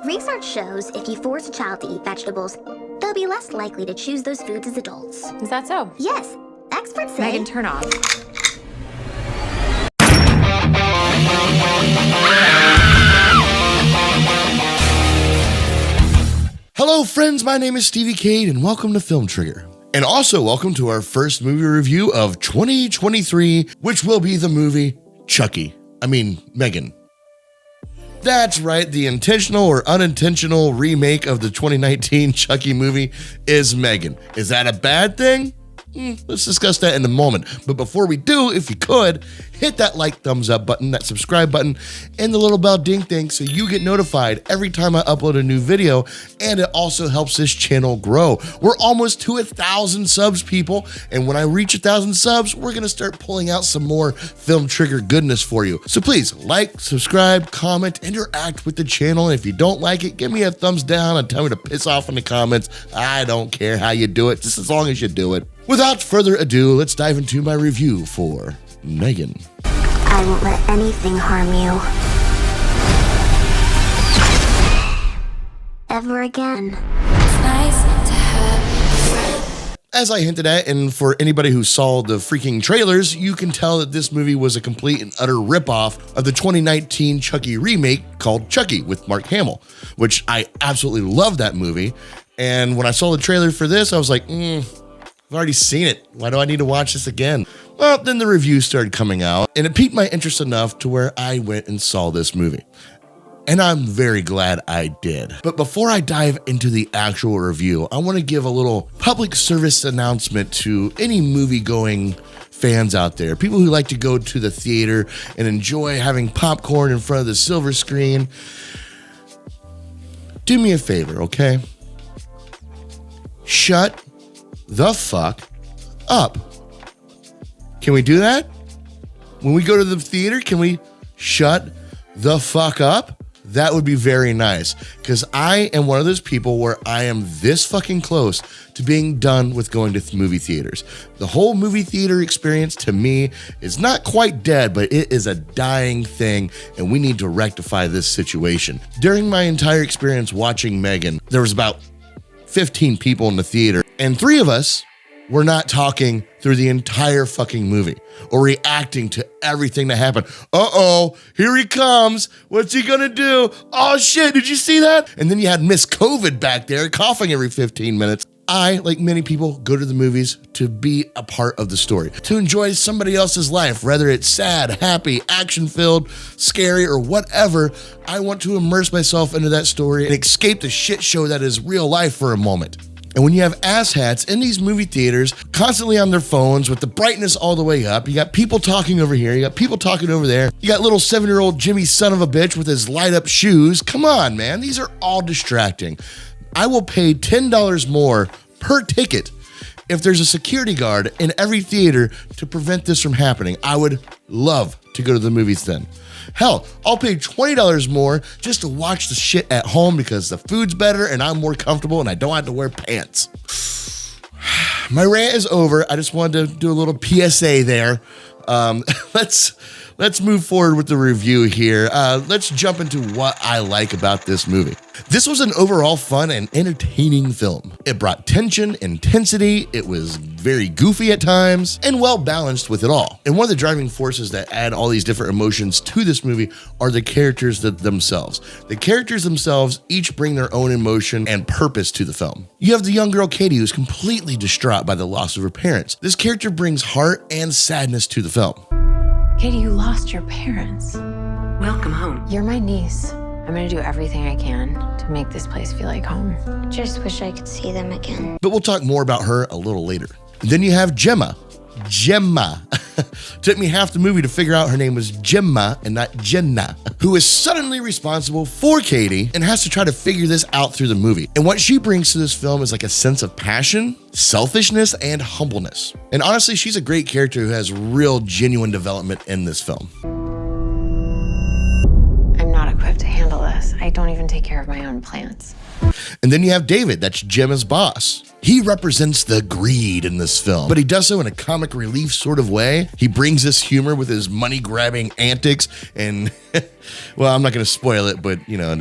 Research shows if you force a child to eat vegetables, they'll be less likely to choose those foods as adults. Is that so? Yes. Experts say... Megan, turn off. Hello friends, my name is Stevie Cade and welcome to Film Trigger. And also welcome to our first movie review of 2023, which will be the movie M3GAN. That's right, the intentional or unintentional remake of the 2019 Chucky movie is M3GAN. Is that a bad thing? Let's discuss that in a moment. But before we do, if you could, hit that like, thumbs up button, that subscribe button, and the little bell ding thing so you get notified every time I upload a new video, and it also helps this channel grow. We're almost to 1,000 subs, people, and when I reach 1,000 subs, we're gonna start pulling out some more Film Trigger goodness for you. So please, like, subscribe, comment, interact with the channel, and if you don't like it, give me a thumbs down and tell me to piss off in the comments. I don't care how you do it, just as long as you do it. Without further ado, let's dive into my review for M3GAN. I won't let anything harm you. Ever again. It's nice to have a friend. As I hinted at, and for anybody who saw the freaking trailers, you can tell that this movie was a complete and utter ripoff of the 2019 Chucky remake called Chucky with Mark Hamill, which I absolutely love that movie. And when I saw the trailer for this, I was like, I've already seen it. Why do I need to watch this again? Well, then the reviews started coming out, and it piqued my interest enough to where I went and saw this movie. And I'm very glad I did. But before I dive into the actual review, I want to give a little public service announcement to any movie-going fans out there, people who like to go to the theater and enjoy having popcorn in front of the silver screen. Do me a favor, okay? Shut the fuck up. Can we do that? When we go to the theater, can we shut the fuck up? That would be very nice, because I am one of those people where I am this fucking close to being done with going to movie theaters. The whole movie theater experience to me is not quite dead, but it is a dying thing, and we need to rectify this situation. During my entire experience watching M3GAN, there was about 15 people in the theater, and 3 of us were not talking through the entire fucking movie or reacting to everything that happened. Uh-oh, here he comes. What's he gonna do? Oh shit, did you see that? And then you had Miss COVID back there coughing every 15 minutes. I, like many people, go to the movies to be a part of the story, to enjoy somebody else's life, whether it's sad, happy, action-filled, scary, or whatever. I want to immerse myself into that story and escape the shit show that is real life for a moment. And when you have asshats in these movie theaters, constantly on their phones with the brightness all the way up, you got people talking over here, you got people talking over there, you got little 7-year-old Jimmy son of a bitch with his light up shoes. Come on, man, these are all distracting. I will pay $10 more per ticket if there's a security guard in every theater to prevent this from happening. I would love to go to the movies then. Hell, I'll pay $20 more just to watch the shit at home because the food's better and I'm more comfortable and I don't have to wear pants. My rant is over. I just wanted to do a little PSA there. Let's move forward with the review here. Let's jump into what I like about this movie. This was an overall fun and entertaining film. It brought tension, intensity, it was very goofy at times, and well balanced with it all. And one of the driving forces that add all these different emotions to this movie are the characters themselves. The characters themselves each bring their own emotion and purpose to the film. You have the young girl Katie, who's completely distraught by the loss of her parents. This character brings heart and sadness to the film. Katie, you lost your parents. Welcome home. You're my niece. I'm gonna do everything I can to make this place feel like home. Just wish I could see them again. But we'll talk more about her a little later. And then you have Gemma. Took me half the movie to figure out her name was Gemma and not Jenna, who is suddenly responsible for Katie and has to try to figure this out through the movie. And what she brings to this film is like a sense of passion, selfishness, and humbleness. And honestly, she's a great character who has real genuine development in this film. I'm not equipped to handle this. I don't even take care of my own plants. And then you have David, that's Gemma's boss. He represents the greed in this film, but he does so in a comic relief sort of way. He brings this humor with his money-grabbing antics, and, well, I'm not going to spoil it, but, you know,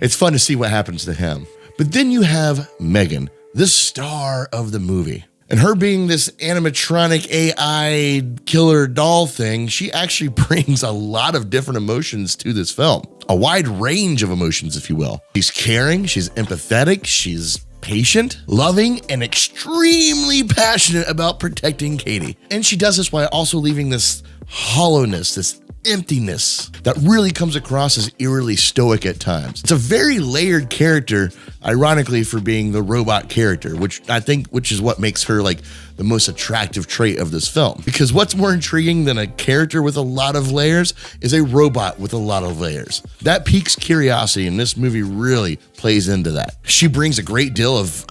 It's fun to see what happens to him. But then you have M3GAN, the star of the movie. And her being this animatronic AI killer doll thing, she actually brings a lot of different emotions to this film. A wide range of emotions, if you will. She's caring, she's empathetic, she's patient, loving, and extremely passionate about protecting Katie. And she does this while also leaving this hollowness, this emptiness that really comes across as eerily stoic at times. It's a very layered character, ironically, for being the robot character, which is what makes her like the most attractive trait of this film. Because what's more intriguing than a character with a lot of layers is a robot with a lot of layers. That piques curiosity, and this movie really plays into that. She brings a great deal of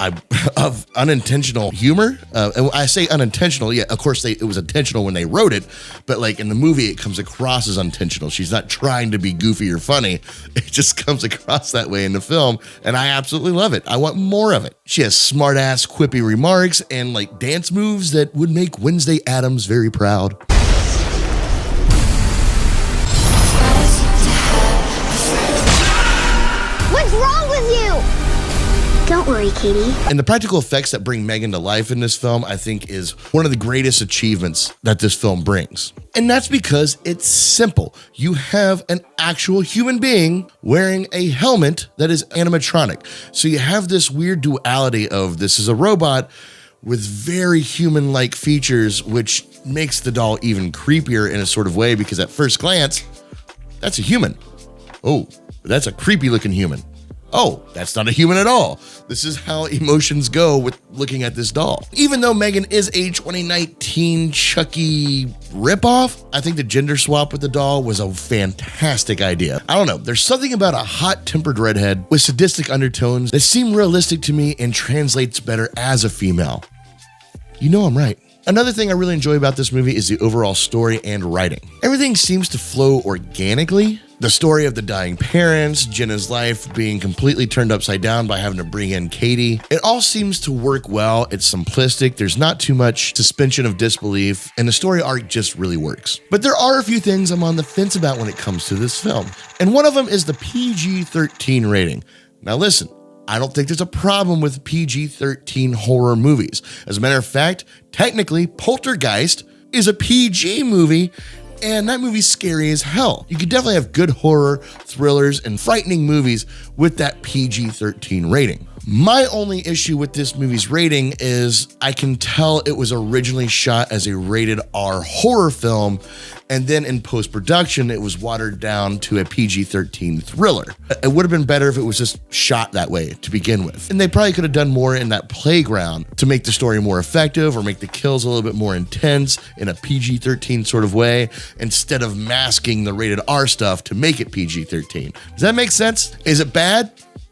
unintentional humor. And I say unintentional, yeah, of course it was intentional when they wrote it, but like in the movie, it comes across as unintentional. She's not trying to be goofy or funny. It just comes across that way in the film, and I absolutely love it. I want more of it. She has smart-ass, quippy remarks and like dance moves that would make Wednesday Addams very proud. What's wrong with you? Don't worry, Katie. And the practical effects that bring M3GAN to life in this film, I think, is one of the greatest achievements that this film brings. And that's because it's simple. You have an actual human being wearing a helmet that is animatronic. So you have this weird duality of this is a robot with very human-like features, which makes the doll even creepier in a sort of way, because at first glance, that's a human. Oh, that's a creepy-looking human. Oh, that's not a human at all. This is how emotions go with looking at this doll. Even though M3GAN is a 2019 Chucky ripoff, I think the gender swap with the doll was a fantastic idea. I don't know, there's something about a hot-tempered redhead with sadistic undertones that seem realistic to me and translates better as a female. You know I'm right. Another thing I really enjoy about this movie is the overall story and writing. Everything seems to flow organically. The story of the dying parents, Jenna's life being completely turned upside down by having to bring in Katie. It all seems to work well. It's simplistic. There's not too much suspension of disbelief, and the story arc just really works. But there are a few things I'm on the fence about when it comes to this film. And one of them is the PG-13 rating. Now listen, I don't think there's a problem with PG-13 horror movies. As a matter of fact, technically, Poltergeist is a PG movie, and that movie's scary as hell. You could definitely have good horror, thrillers, and frightening movies with that PG-13 rating. My only issue with this movie's rating is I can tell it was originally shot as a rated R horror film, and then in post-production, it was watered down to a PG-13 thriller. It would have been better if it was just shot that way to begin with. And they probably could have done more in that playground to make the story more effective or make the kills a little bit more intense in a PG-13 sort of way, instead of masking the rated R stuff to make it PG-13. Does that make sense? Is it bad?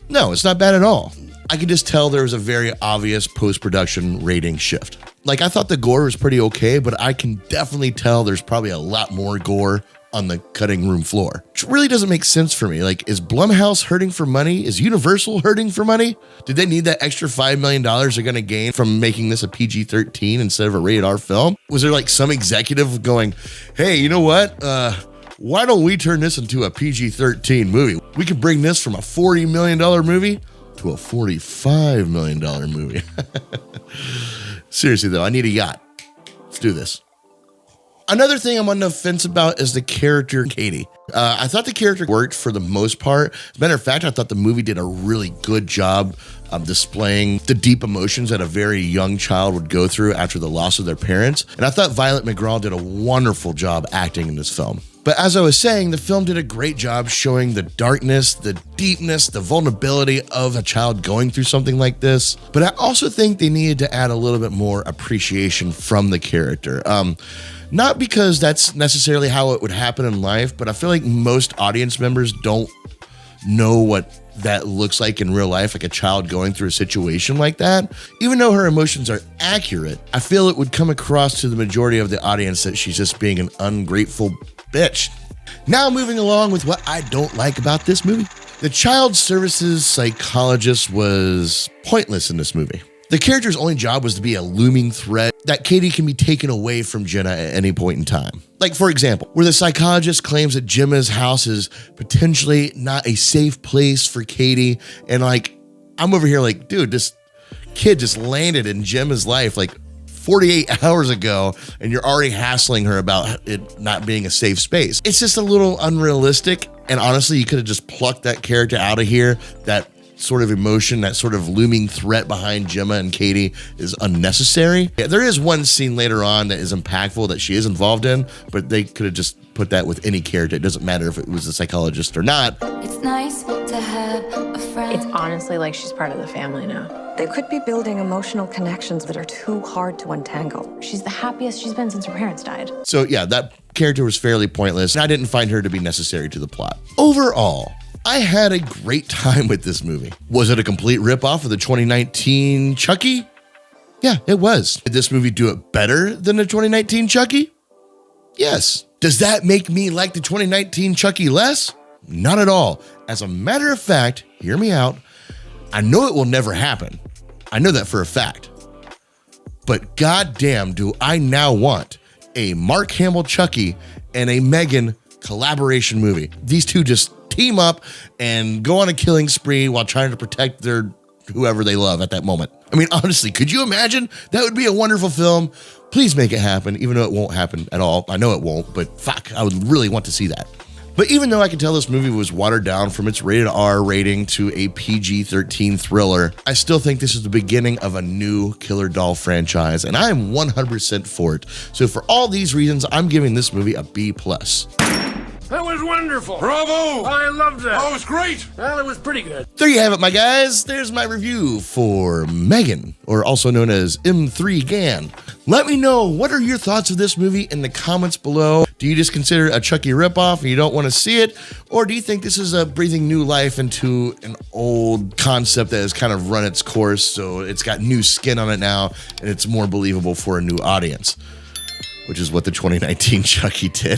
No, it's not bad at all. I could just tell there was a very obvious post-production rating shift. Like, I thought the gore was pretty okay, but I can definitely tell there's probably a lot more gore on the cutting room floor, which really doesn't make sense for me. Like, is Blumhouse hurting for money? Is Universal hurting for money? Did they need that extra $5 million they're going to gain from making this a PG-13 instead of a rated R film? Was there like some executive going, hey, you know what? Why don't we turn this into a PG-13 movie? We can bring this from a $40 million movie to a $45 million movie. Seriously though, I need a yacht. Let's do this. Another thing I'm on the fence about is the character Katie. I thought the character worked for the most part. As a matter of fact, I thought the movie did a really good job of displaying the deep emotions that a very young child would go through after the loss of their parents. And I thought Violet McGraw did a wonderful job acting in this film. But as I was saying, the film did a great job showing the darkness, the deepness, the vulnerability of a child going through something like this. But I also think they needed to add a little bit more appreciation from the character. Not because that's necessarily how it would happen in life, but I feel like most audience members don't know what that looks like in real life, like a child going through a situation like that. Even though her emotions are accurate, I feel it would come across to the majority of the audience that she's just being an ungrateful bitch. Now moving along with what I don't like about this movie. The child services psychologist was pointless in this movie. The character's only job was to be a looming threat that Katie can be taken away from Jenna at any point in time. Like, for example, where the psychologist claims that Gemma's house is potentially not a safe place for Katie. And like, I'm over here like, dude, this kid just landed in Gemma's life like 48 hours ago, and you're already hassling her about it not being a safe space. It's just a little unrealistic. And honestly, you could have just plucked that character out of here. That sort of emotion, that sort of looming threat behind Gemma and Katie is unnecessary. Yeah, there is one scene later on that is impactful that she is involved in, but they could have just put that with any character. It doesn't matter if it was a psychologist or not. It's nice to have a friend. It's honestly like she's part of the family now. They could be building emotional connections that are too hard to untangle. She's the happiest she's been since her parents died. So yeah, that character was fairly pointless, and I didn't find her to be necessary to the plot. Overall, I had a great time with this movie. Was it a complete ripoff of the 2019 Chucky? Yeah, it was. Did this movie do it better than the 2019 Chucky? Yes. Does that make me like the 2019 Chucky less? Not at all. As a matter of fact, hear me out, I know it will never happen. I know that for a fact. But goddamn, do I now want a Mark Hamill Chucky and a M3GAN collaboration movie. These two just team up and go on a killing spree while trying to protect their whoever they love at that moment. I mean, honestly, could you imagine? That would be a wonderful film. Please make it happen, even though it won't happen at all. I know it won't, but fuck, I would really want to see that. But even though I can tell this movie was watered down from its rated R rating to a PG-13 thriller, I still think this is the beginning of a new Killer Doll franchise, and I am 100% for it. So for all these reasons, I'm giving this movie a B+. That was wonderful. Bravo! I loved that. Oh, it was great. Well, it was pretty good. There you have it, my guys. There's my review for M3GAN, or also known as M3GAN. Let me know, what are your thoughts of this movie in the comments below? Do you just consider it a Chucky ripoff and you don't want to see it? Or do you think this is a breathing new life into an old concept that has kind of run its course, so it's got new skin on it now and it's more believable for a new audience? Which is what the 2019 Chucky did.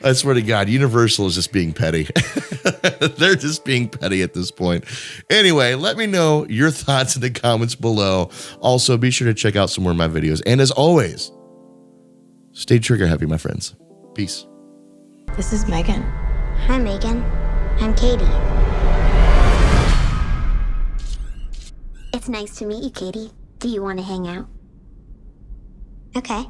I swear to God, Universal is just being petty. They're just being petty at this point. Anyway, let me know your thoughts in the comments below. Also, be sure to check out some more of my videos. And as always, stay trigger happy, my friends. Peace. This is M3GAN. Hi, M3GAN. I'm Katie. It's nice to meet you, Katie. Do you want to hang out? Okay.